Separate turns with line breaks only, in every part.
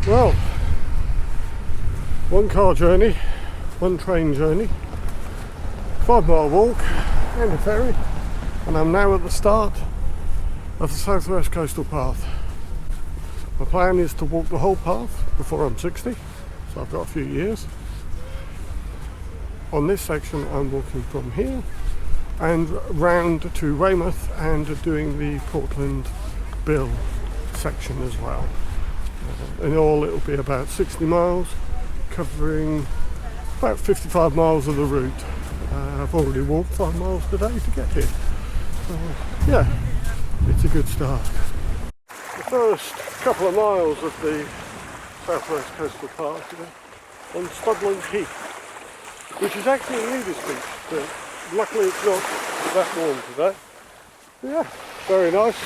Well, one car journey, one train journey, 5-mile walk and a ferry, and I'm now at the start of the Southwest Coastal Path. My plan is to walk the whole path before I'm 60, so I've got a few years. On this section I'm walking from here and round to Weymouth and doing the Portland Bill section as well. In all it'll be about 60 miles, covering about 55 miles of the route. I've already walked 5 miles today to get here. So yeah, it's a good start. The first couple of miles of the Southwest Coastal Path today on Sandbank Heath, which is actually a nudist beach, but luckily it's not that warm today. Yeah, very nice.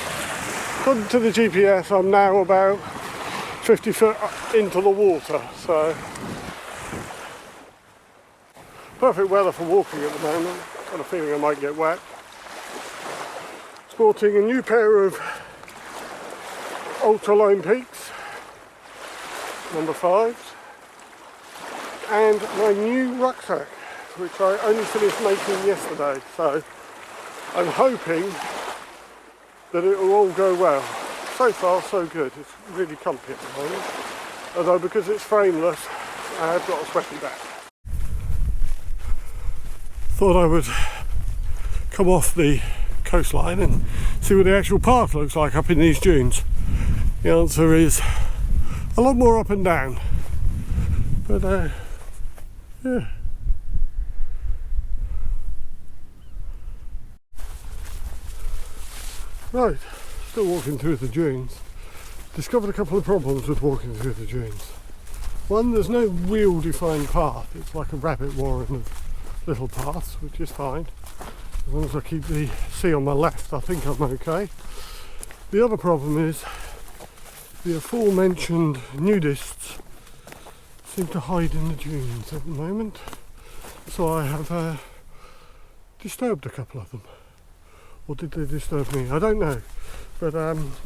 According to the GPS, I'm now about 50 foot into the water, so perfect weather for walking at the moment. Got a feeling I might get wet. Sporting a new pair of ultra-lone peaks, number 5s, and my new rucksack, which I only finished making yesterday, so I'm hoping that it will all go well. So far so good, it's really comfy at the moment, although because it's frameless I've got a sweaty back. Thought I would come off the coastline and see what the actual path looks like up in these dunes. The answer is a lot more up and down, but yeah. Right, still walking through the dunes. Discovered a couple of problems with walking through the dunes. One, there's no real defined path. It's like a rabbit warren of little paths, which is fine. As long as I keep the sea on my left, I think I'm okay. The other problem is the aforementioned nudists seem to hide in the dunes at the moment. So I have disturbed a couple of them. Or did they disturb me? I don't know. But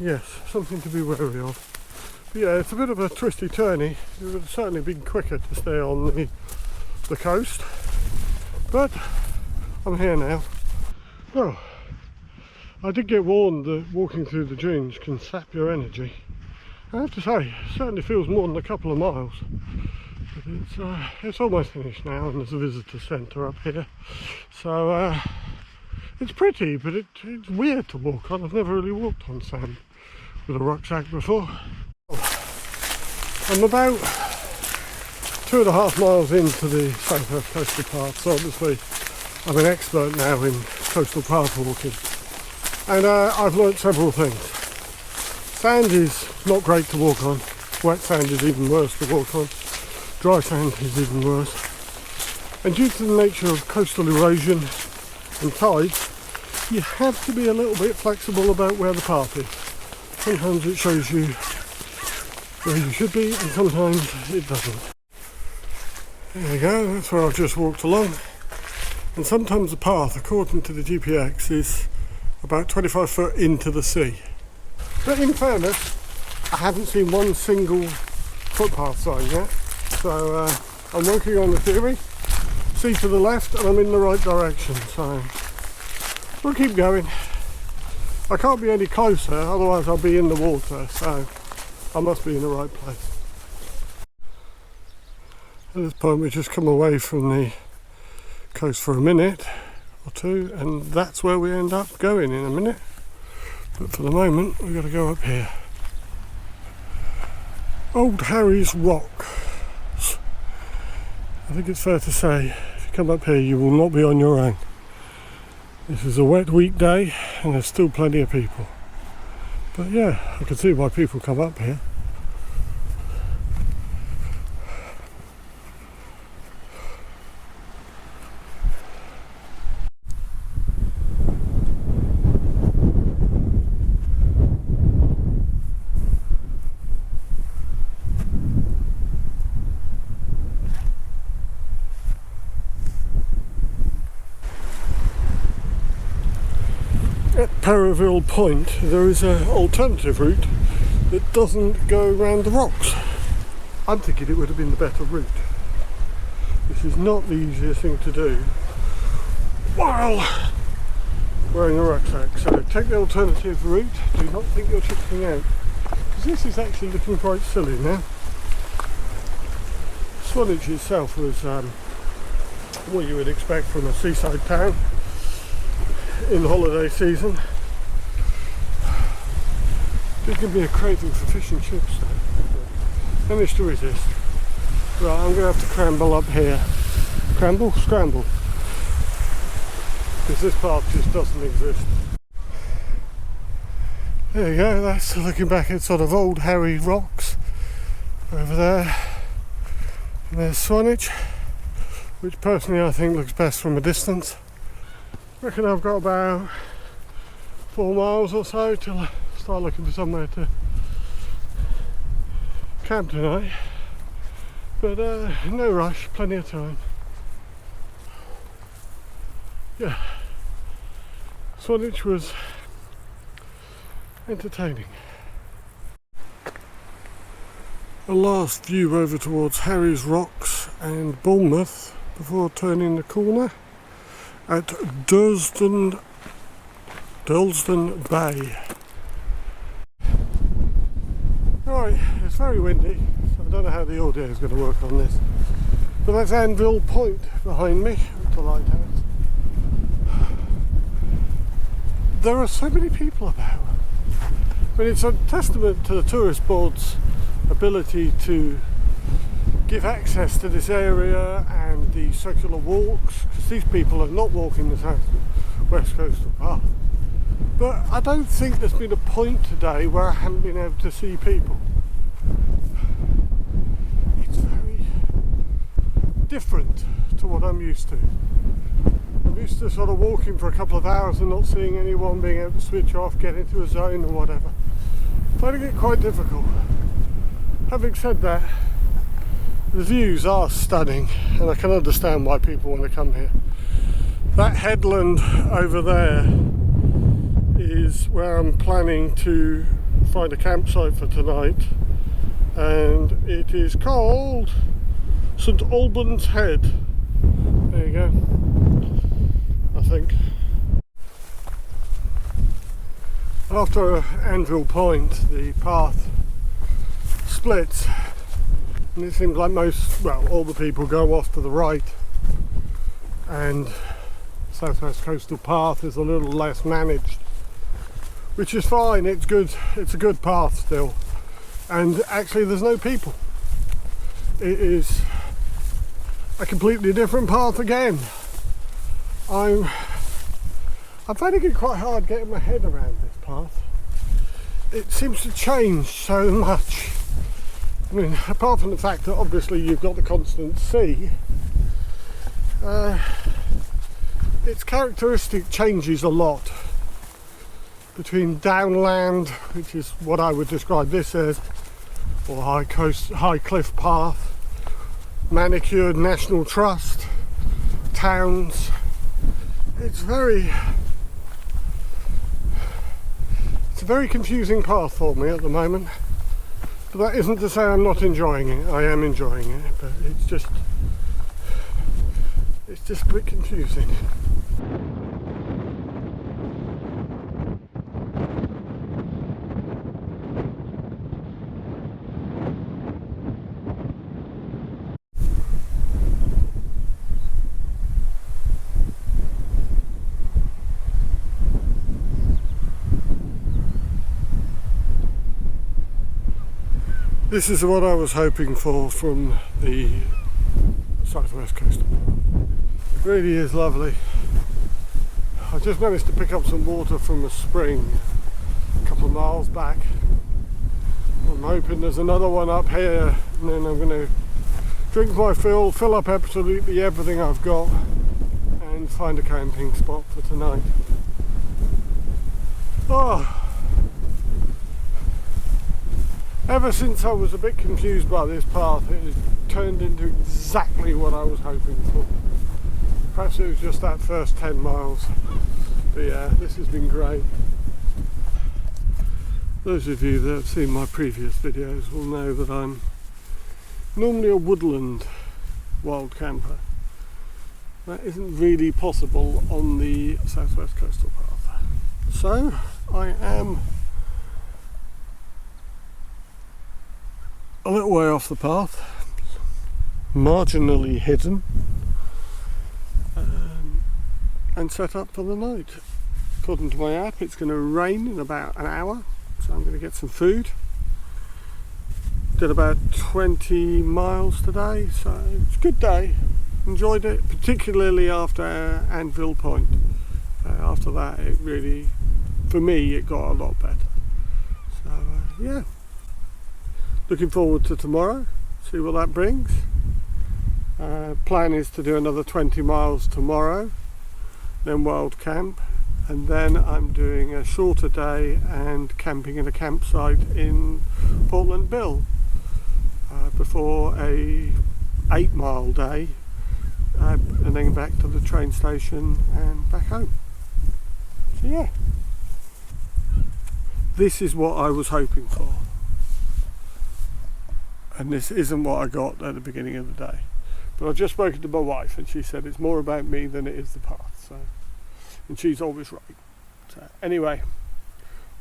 yes, something to be wary of. But yeah, it's a bit of a twisty turny. It would have certainly been quicker to stay on the coast. But I'm here now. Well, I did get warned that walking through the dunes can sap your energy. I have to say, it certainly feels more than a couple of miles. But it's almost finished now, and there's a visitor centre up here. So it's pretty, but it's weird to walk on. I've never really walked on sand with a rucksack before. I'm about 2.5 miles into the Southwest Coastal Path, so obviously I'm an expert now in coastal path walking. And I've learnt several things. Sand is not great to walk on. Wet sand is even worse to walk on. Dry sand is even worse. And due to the nature of coastal erosion and tides, you have to be a little bit flexible about where the path is. Sometimes it shows you where you should be, and sometimes it doesn't. There you go, that's where I've just walked along. And sometimes the path, according to the GPX, is about 25 foot into the sea. But in fairness, I haven't seen one single footpath sign yet. So I'm working on the theory. See to the left and I'm in the right direction. So we'll keep going. I can't be any closer, otherwise I'll be in the water. So I must be in the right place. At this point we've just come away from the coast for a minute or two, and that's where we end up going in a minute. But for the moment we've got to go up here. Old Harry's Rock. I think it's fair to say, if you come up here you will not be on your own. This is a wet weekday and there's still plenty of people. But yeah, I can see why people come up here. At Perivale Point there is an alternative route that doesn't go around the rocks. I'm thinking it would have been the better route. This is not the easiest thing to do while wearing a rucksack. So take the alternative route. Do not think you're chipping out, because this is actually looking quite silly now. Swanage itself was what you would expect from a seaside town in holiday season. There's going to be a craving for fish and chips though. Managed to resist. Right, I'm going to have to scramble up here. Scramble. Because this path just doesn't exist. There you go, that's looking back at sort of old Harry rocks over there. And there's Swanage, which personally I think looks best from a distance. I reckon I've got about 4 miles or so till I start looking for somewhere to camp tonight. But no rush, plenty of time. Yeah, Swanage was entertaining. A last view over towards Harry's Rocks and Weymouth before turning the corner at Durlston Bay. Right, it's very windy, so I don't know how the audio is going to work on this. But that's Anvil Point behind me, the lighthouse. There are so many people about. I mean, it's a testament to the tourist board's ability to give access to this area and the circular walks, because these people are not walking the south-west coastal path. But I don't think there's been a point today where I haven't been able to see people. It's very different to what I'm used to. I'm used to sort of walking for a couple of hours and not seeing anyone, being able to switch off, get into a zone or whatever. Finding it quite difficult. Having said that, the views are stunning and I can understand why people want to come here. That headland over there is where I'm planning to find a campsite for tonight, and it is called St Albans Head. There you go, I think. After Anvil Point, the path splits, and it seems like all the people go off to the right, and Southwest Coastal Path is a little less managed, which is fine. It's good. It's a good path still, and actually there's no people. It is a completely different path again. I'm finding it quite hard getting my head around this path. It seems to change so much. I mean, apart from the fact that obviously you've got the constant sea, its characteristic changes a lot between downland, which is what I would describe this as, or high cliff path, manicured National Trust, towns. It's a very confusing path for me at the moment. But that isn't to say I'm not enjoying it. I am enjoying it, but it's just a bit confusing. This is what I was hoping for from the Southwest Coast. It really is lovely. I just managed to pick up some water from a spring a couple of miles back. I'm hoping there's another one up here, and then I'm going to drink my fill up absolutely everything I've got, and find a camping spot for tonight. Oh. Ever since I was a bit confused by this path, it has turned into exactly what I was hoping for. Perhaps it was just that first 10 miles. But yeah, this has been great. Those of you that have seen my previous videos will know that I'm normally a woodland wild camper. That isn't really possible on the Southwest Coastal Path. So I am a little way off the path, marginally hidden, and set up for the night. According to my app, it's going to rain in about an hour, so I'm going to get some food. Did about 20 miles today, so it's a good day. Enjoyed it, particularly after Anvil Point. After that, it really, for me, it got a lot better. So yeah, looking forward to tomorrow, see what that brings. Plan is to do another 20 miles tomorrow, then wild camp, and then I'm doing a shorter day and camping in a campsite in Portland Bill before a 8-mile day, and then back to the train station and back home. So yeah, this is what I was hoping for, and this isn't what I got at the beginning of the day. But I've just spoken to my wife and she said it's more about me than it is the path, so, and she's always right. So anyway,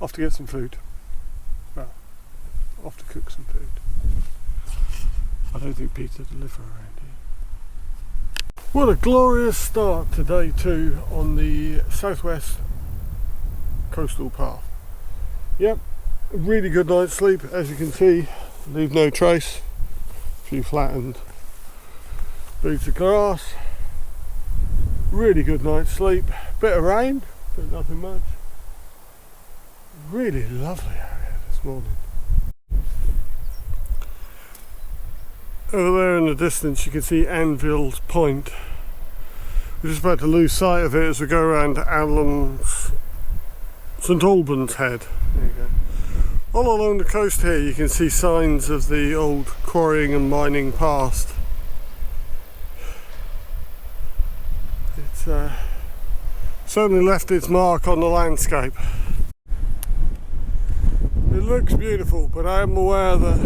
off to get some food. Well, off to cook some food. I don't think pizza deliver around here. What a glorious start to day 2 on the Southwest Coastal Path. Yep, a really good night's sleep, as you can see. Leave no trace. A few flattened beads of grass. Really good night's sleep. Bit of rain, but nothing much. Really lovely out here this morning. Over there in the distance you can see Anvil's Point. We're just about to lose sight of it as we go around St Albans Head. There you go. All along the coast here you can see signs of the old quarrying and mining past. It's certainly left its mark on the landscape. It looks beautiful, but I am aware that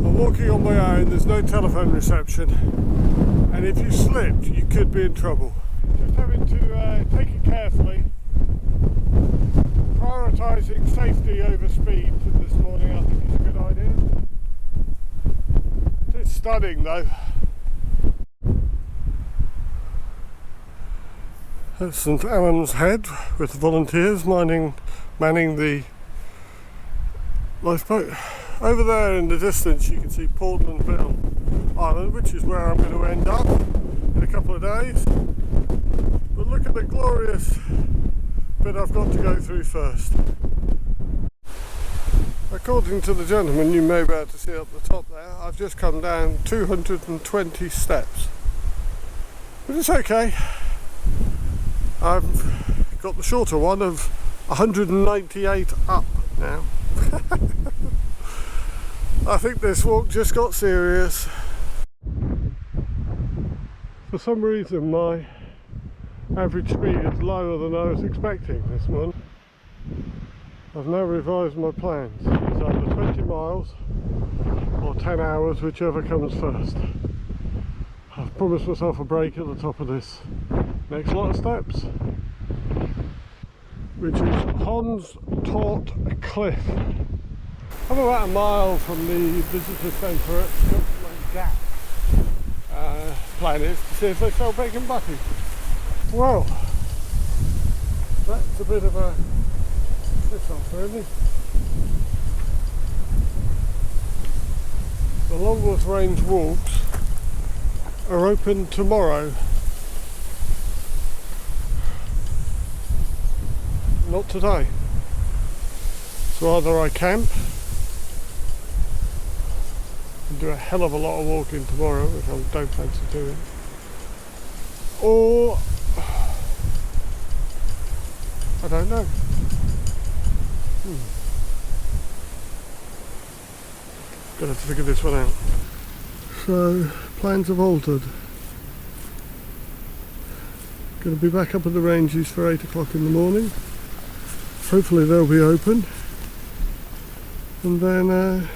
I'm walking on my own, there's no telephone reception, and if you slipped you could be in trouble. Just having to take it carefully. Prioritising safety over speed this morning I think is a good idea. It's stunning though. That's St Allen's Head with the volunteers manning the lifeboat. Over there in the distance you can see Portland Bill Island, which is where I'm going to end up in a couple of days. But look at the glorious bit I've got to go through first. According to the gentleman you may be able to see up the top there, I've just come down 220 steps. But it's okay. I've got the shorter one of 198 up now. I think this walk just got serious. For some reason my average speed is lower than I was expecting this month. I've now revised my plans. It's either 20 miles or 10 hours, whichever comes first. I've promised myself a break at the top of this next lot of steps, which is Hans Tort Cliff. I'm about a mile from the visitor centre at Scotland Gap. Plan is to see if they sell bacon butty. Well, that's a bit of a piss-off really. The Longworth Range walks are open tomorrow. Not today. So either I camp and do a hell of a lot of walking tomorrow, which I don't fancy doing, or I don't know. Gonna have to figure this one out. So plans have altered. Going to be back up at the ranges for 8 o'clock in the morning. Hopefully they'll be open, and then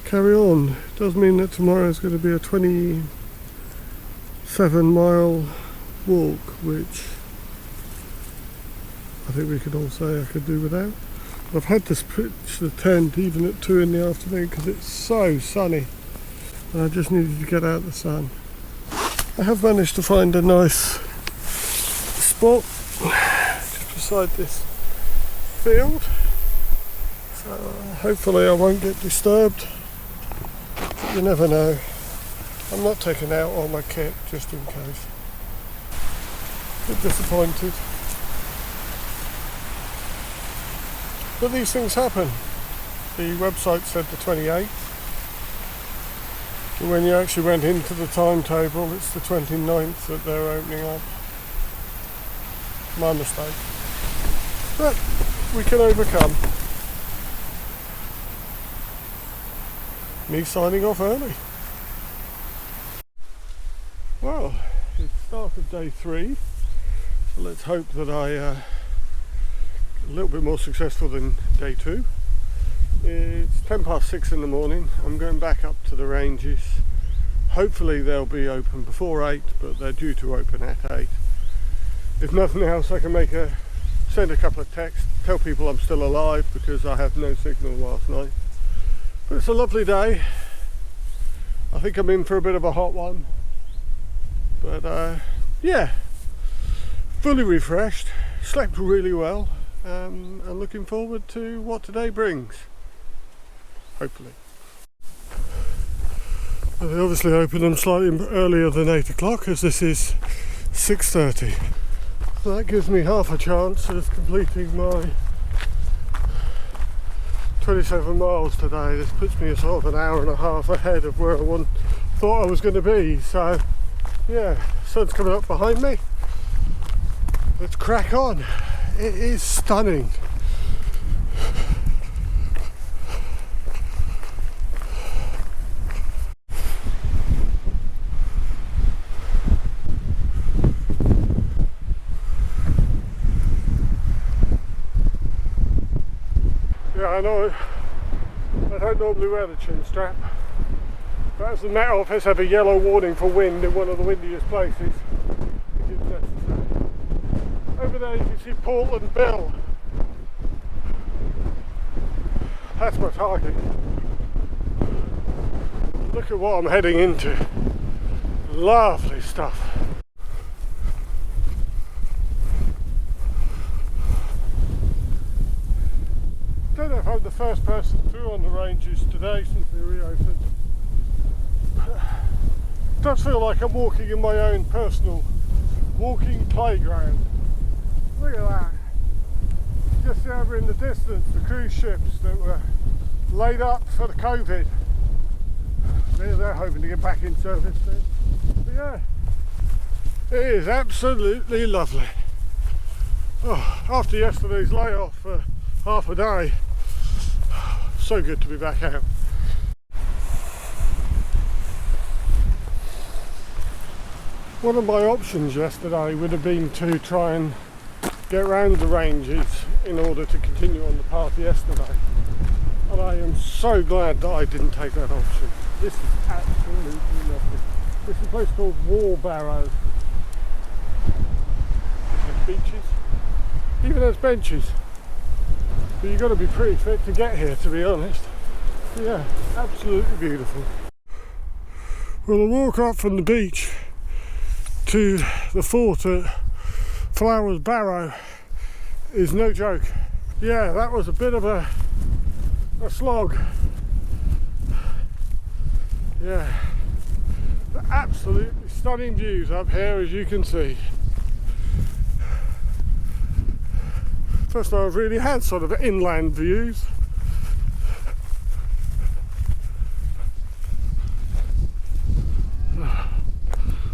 carry on. It does mean that tomorrow is going to be a 27-mile walk, which I think we could all say I could do without. I've had to pitch the tent even at 2 in the afternoon because it's so sunny and I just needed to get out of the sun. I have managed to find a nice spot just beside this field, so hopefully I won't get disturbed, but you never know. I'm not taking out all my kit just in case. A bit disappointed. But these things happen. The website said the 28th, and when you actually went into the timetable, it's the 29th that they're opening up. My mistake. But we can overcome. Me signing off early. Well, it's the start of day 3, so let's hope that a little bit more successful than day 2. It's 6:10 in the morning. I'm going back up to the ranges. Hopefully they'll be open before 8, but they're due to open at 8. If nothing else, I can send a couple of texts, tell people I'm still alive because I had no signal last night. But it's a lovely day. I think I'm in for a bit of a hot one. But yeah, fully refreshed, slept really well. And looking forward to what today brings, hopefully. Well, they obviously open them slightly earlier than 8 o'clock as this is 6:30. So that gives me half a chance of completing my 27 miles today. This puts me sort of an hour and a half ahead of where I thought I was going to be. So yeah, sun's coming up behind me. Let's crack on. It is stunning. Yeah, I know I don't normally wear the chin strap, but as the Met Office have a yellow warning for wind in one of the windiest places, it is necessary. Over there you can see Portland Bill. That's my target. Look at what I'm heading into. Lovely stuff. Don't know if I'm the first person through on the ranges today since they reopened. It does feel like I'm walking in my own personal walking playground. Look at that. Just see over in the distance the cruise ships that were laid up for the COVID. They're hoping to get back in service soon. But yeah, it is absolutely lovely. Oh, after yesterday's layoff for half a day, so good to be back out. One of my options yesterday would have been to try and get round the ranges in order to continue on the path yesterday, and I am so glad that I didn't take that option. This is absolutely lovely. This is a place called Warbarrow. There's beaches, even there's benches, but you've got to be pretty fit to get here, to be honest. But yeah, absolutely beautiful. Well, the walk up from the beach to the fort at Flowers Barrow is no joke. Yeah, that was a bit of a slog. Yeah, absolutely stunning views up here, as you can see. First time I've really had sort of inland views.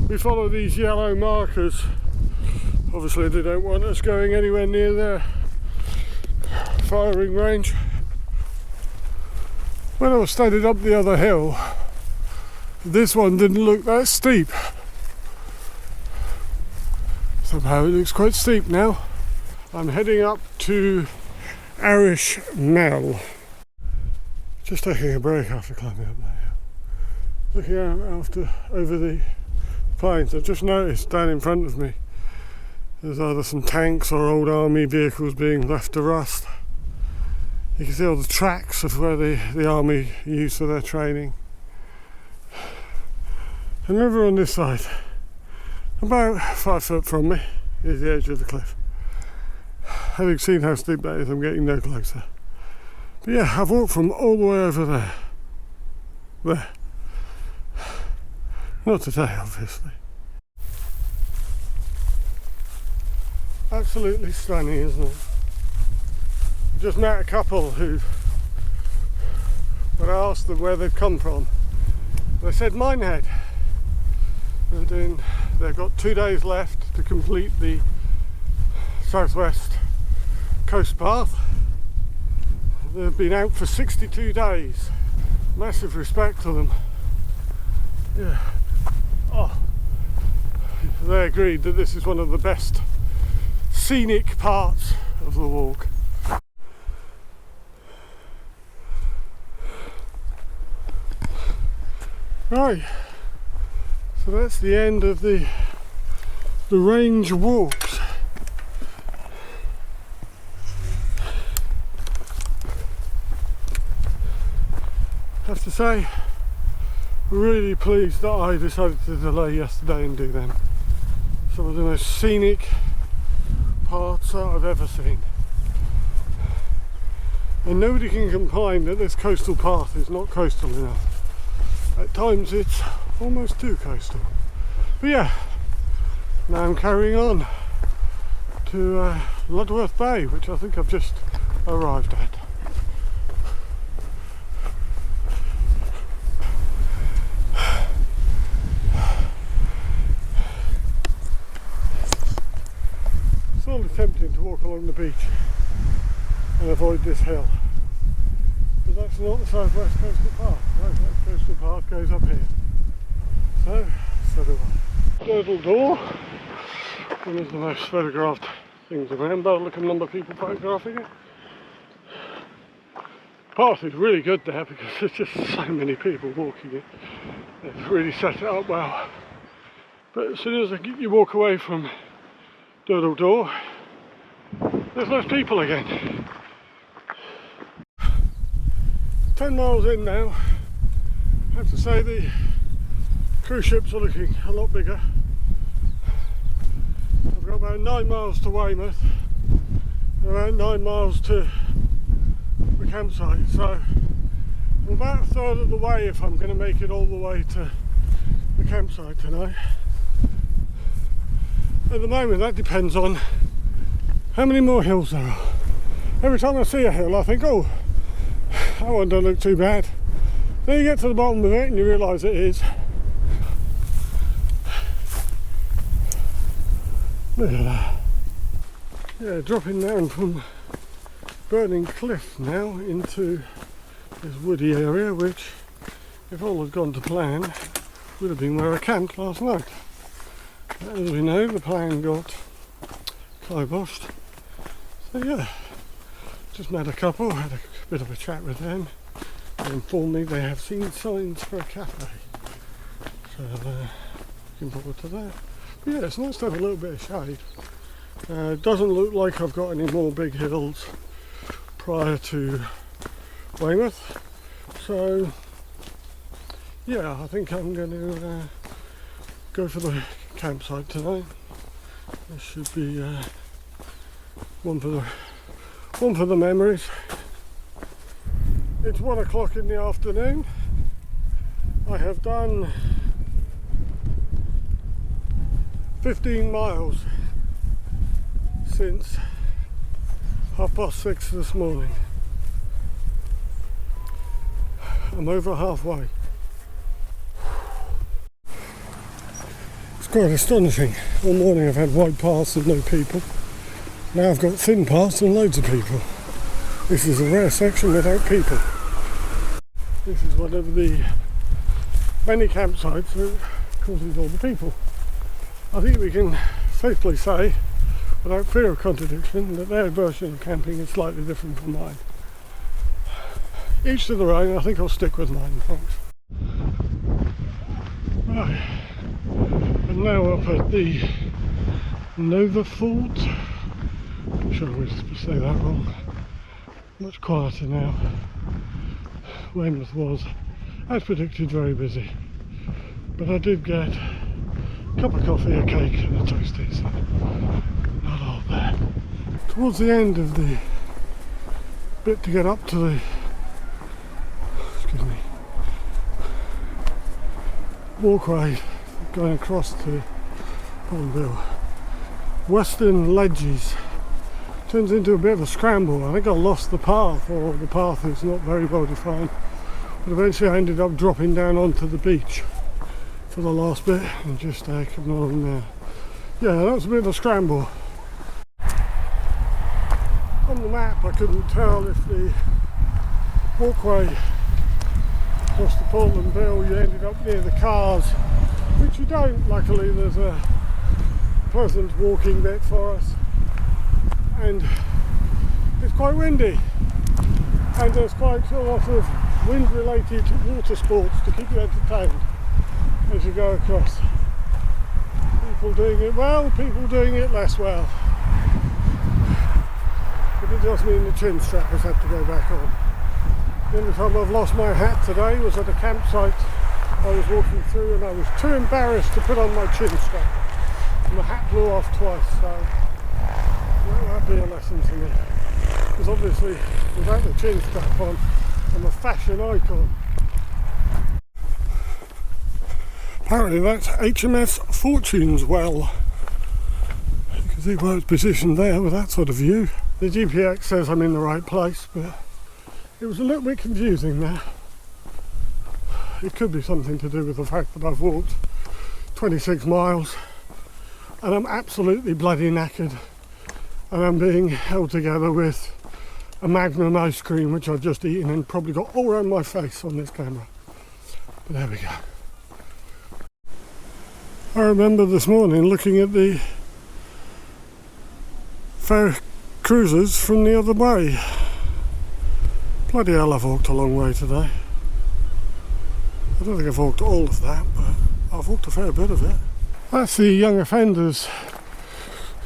We follow these yellow markers. Obviously they don't want us going anywhere near their firing range. When I was standing up the other hill, this one didn't look that steep. Somehow it looks quite steep now. I'm heading up to Arish Mell, which Just taking a break after climbing up that hill. Looking out over the plains, I've just noticed down in front of me there's either some tanks or old army vehicles being left to rust. You can see all the tracks of where the army used for their training. And over on this side, about 5 foot from me, is the edge of the cliff. Having seen how steep that is, I'm getting no closer. But yeah, I've walked from all the way over there. There. Not today, obviously. Absolutely stunning, isn't it? Just met a couple who, when I asked them where they'd come from, they said Minehead. They've got 2 days left to complete the southwest coast path. They've been out for 62 days. Massive respect to them. Yeah. Oh. They agreed that this is one of the best scenic parts of the walk. Right, so that's the end of the range walks. I have to say, really pleased that I decided to delay yesterday and do them. Some of the most scenic parts that I've ever seen. And nobody can complain that this coastal path is not coastal enough. At times it's almost too coastal. But yeah, now I'm carrying on to Ludworth Bay, which I think I've just arrived at. It's sort of tempting to walk along the beach and avoid this hill. But that's not the southwest coastal path. The southwest coastal path goes up here. So do I. Durdle Door. One of the most photographed things around. By the look of number of people photographing it. The path is really good there because there's just so many people walking it. They've really set it up well. But as soon as you walk away from Durdle Door, there's less people again. 10 miles in now. I have to say the cruise ships are looking a lot bigger. I've got about 9 miles to Weymouth, and about 9 miles to the campsite, so I'm about a third of the way if I'm going to make it all the way to the campsite tonight. At the moment that depends on how many more hills there are. Every time I see a hill I think, oh, that one don't look too bad. Then you get to the bottom of it and you realise it is. Look at that. Yeah, dropping down from Burning Cliff now into this woody area, which, if all had gone to plan, would have been where I camped last night. But as we know, the plan got kiboshed. So yeah, just met a couple, had a bit of a chat with them. They informed me they have seen signs for a cafe. So looking forward to that. But yeah, it's nice to have a little bit of shade. It doesn't look like I've got any more big hills prior to Weymouth. So yeah, I think I'm going to go for the campsite tonight. There should be one for the memories. It's 1 o'clock in the afternoon. I have done 15 miles since 6:30 this morning. I'm over halfway. It's quite astonishing. All morning I've had wide paths and no people. Now I've got thin paths and loads of people. This is a rare section without people. This is one of the many campsites that causes all the people. I think we can safely say, without fear of contradiction, that their version of camping is slightly different from mine. each to their own. I think I'll stick with mine, thanks. Right, and now up at the Nova Fort. I'm sure I always say that wrong. Much quieter now. Weymouth was, as predicted, very busy. But I did get a cup of coffee, a cake and a toastie, so not all bad. Towards the end of the bit to get up to the, excuse me, walkway going across to Hornbill, Western Ledges turns into a bit of a scramble. I think I lost the path, or the path is not very well defined, but eventually I ended up dropping down onto the beach for the last bit and just coming along there. Yeah, that was a bit of a scramble. On the map I couldn't tell if the walkway across the Portland Bill you ended up near the cars, which you don't. Luckily there's a pleasant walking bit for us, and it's quite windy, and there's quite a lot of wind related water sports to keep you entertained as you go across. People doing it well, people doing it less well. But it does mean the chin strap has had to go back on. The only time I've lost my hat today was at a campsite I was walking through, and I was too embarrassed to put on my chin strap. And the hat blew off twice, so that'd be a lesson to me. Because obviously, without the chin strap on, I'm a fashion icon. Apparently that's HMS Fortune's well. You can see where it's positioned there with that sort of view. The GPX says I'm in the right place, but it was a little bit confusing there. It could be something to do with the fact that I've walked 26 miles and I'm absolutely bloody knackered, and I'm being held together with a Magnum ice cream which I've just eaten and probably got all around my face on this camera. But there we go. I remember this morning looking at the ferry cruisers from the other way. Bloody hell, I've walked a long way today. I don't think I've walked all of that, but I've walked a fair bit of it. That's the Young Offenders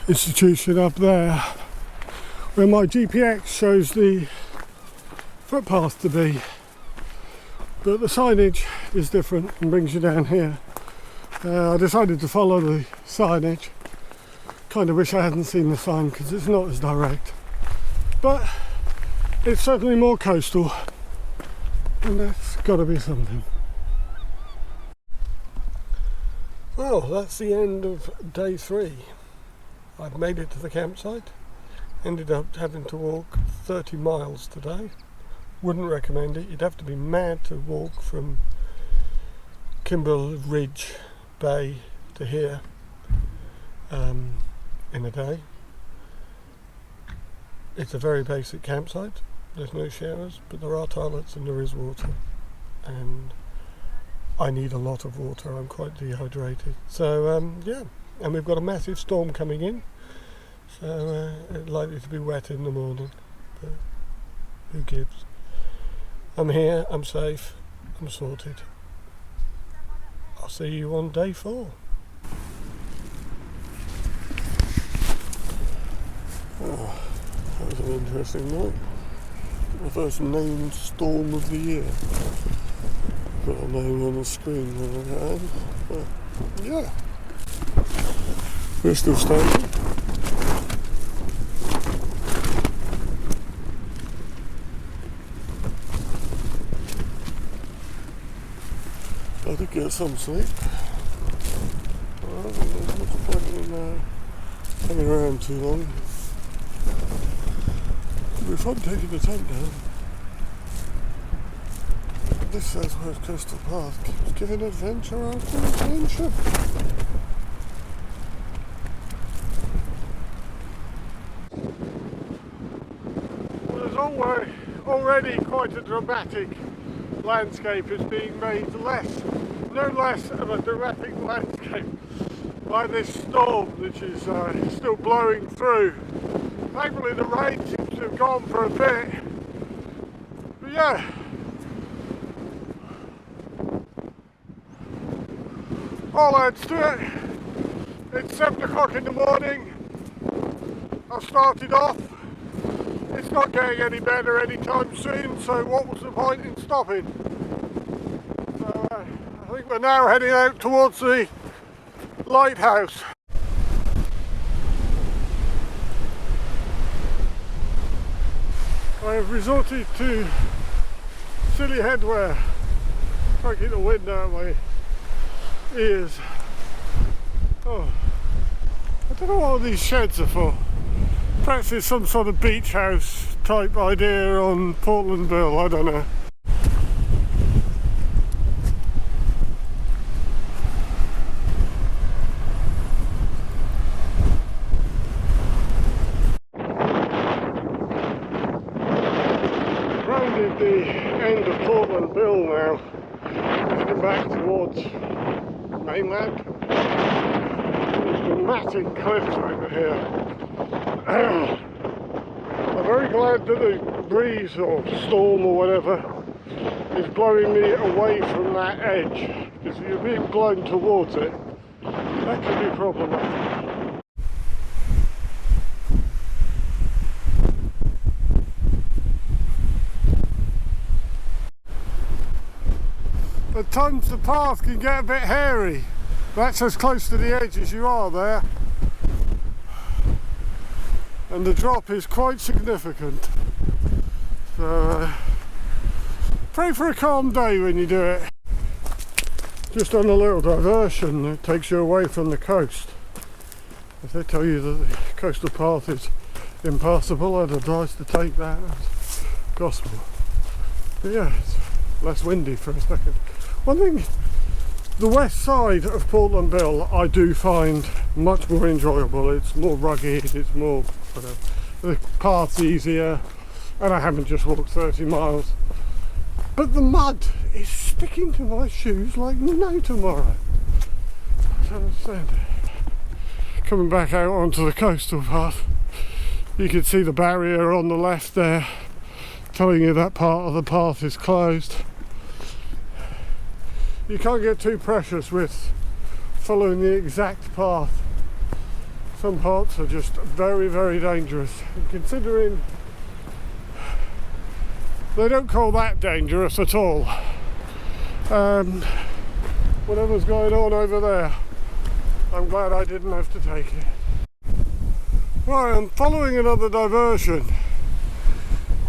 Institution up there, where my GPX shows the footpath to be, but the signage is different and brings you down here. I decided to follow the signage. Kind of wish I hadn't seen the sign because it's not as direct, but it's certainly more coastal, and that's got to be something. Well, that's the end of day 3. I've made it to the campsite. Ended up having to walk 30 miles today. Wouldn't recommend it. You'd have to be mad to walk from Kimber Ridge Bay to here in a day. It's a very basic campsite. There's no showers, but there are toilets and there is water. And I need a lot of water. I'm quite dehydrated. So yeah, and we've got a massive storm coming in. So it's likely to be wet in the morning, but who gives? I'm here, I'm safe, I'm sorted. I'll see you on day 4. Oh, that was an interesting night. The first named storm of the year. Got a name on the screen when I got in, but yeah. We're still standing. I did get some sleep. Well, there's not a point in hanging around too long. It'll be fun taking the tent down. This says where's Coastal Path keeps giving adventure after adventure. Well, there's already quite a dramatic landscape is being made no less of a dramatic landscape by this storm which is still blowing through. Thankfully the rain seems to have gone for a bit, but yeah, all adds to it. It's 7 o'clock in the morning. I started off. It's not getting any better anytime soon, so what was the point in stopping? So I think we're now heading out towards the lighthouse. I have resorted to silly headwear, trying to get the wind out of my ears. Oh, I don't know what these sheds are for. Perhaps it's some sort of beach house type idea on Portland Bill, I don't know. Rounded the end of Portland Bill now, heading back towards mainland. There's dramatic cliffs over here. I'm very glad that the breeze or storm or whatever is blowing me away from that edge, because if you're being blown towards it, that can be problematic. At times the path can get a bit hairy. That's as close to the edge as you are there. And the drop is quite significant. So pray for a calm day when you do it. Just on a little diversion that takes you away from the coast. If they tell you that the coastal path is impassable, I'd advise to take that as gospel. But yeah, it's less windy for a second. One thing, the west side of Portland Bill I do find much more enjoyable. It's more rugged, it's more, whatever. The path's easier, and I haven't just walked 30 miles. But the mud is sticking to my shoes like no tomorrow. I don't understand it. Coming back out onto the coastal path, you can see the barrier on the left there, telling you that part of the path is closed. You can't get too precious with following the exact path. Some parts are just very, very dangerous. And considering they don't call that dangerous at all. Whatever's going on over there, I'm glad I didn't have to take it. Right, I'm following another diversion,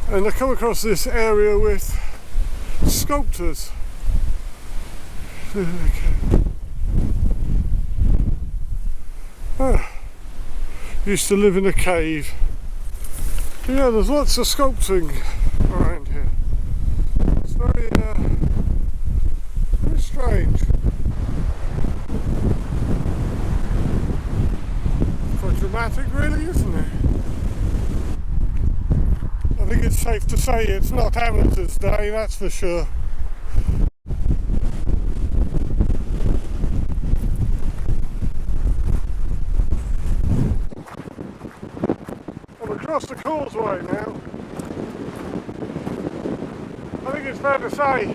and I come across this area with sculptors. Used to live in a cave. Yeah, there's lots of sculpting around here. It's very, very strange. Quite dramatic, really, isn't it? I think it's safe to say it's not Amateurs' Day, that's for sure. Across the causeway now. I think it's fair to say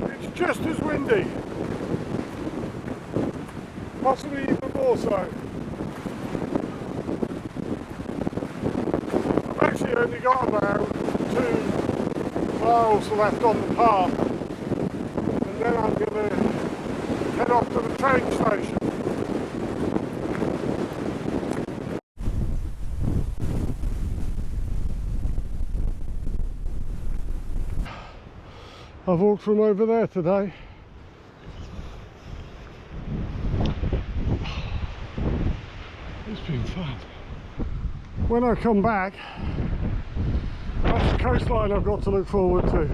it's just as windy, possibly even more so. I've actually only got about 2 miles left on the path, and then I'm going to head off to the train station. I've walked from over there today. It's been fun. When I come back, that's the coastline I've got to look forward to.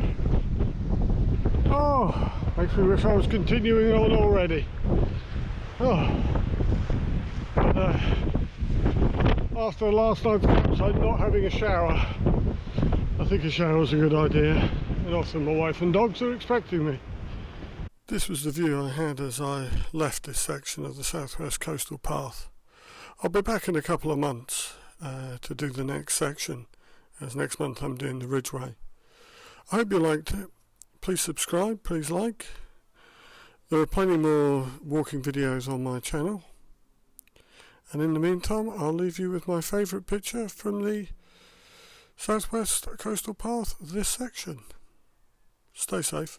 Oh, makes me wish I was continuing on already. Oh, but, after last night's campsite not having a shower, I think a shower's a good idea. And also my wife and dogs are expecting me. This was the view I had as I left this section of the Southwest Coastal Path. I'll be back in a couple of months to do the next section, as next month I'm doing the Ridgeway. I hope you liked it. Please subscribe, please like. There are plenty more walking videos on my channel, and in the meantime I'll leave you with my favourite picture from the Southwest Coastal Path this section. Stay safe.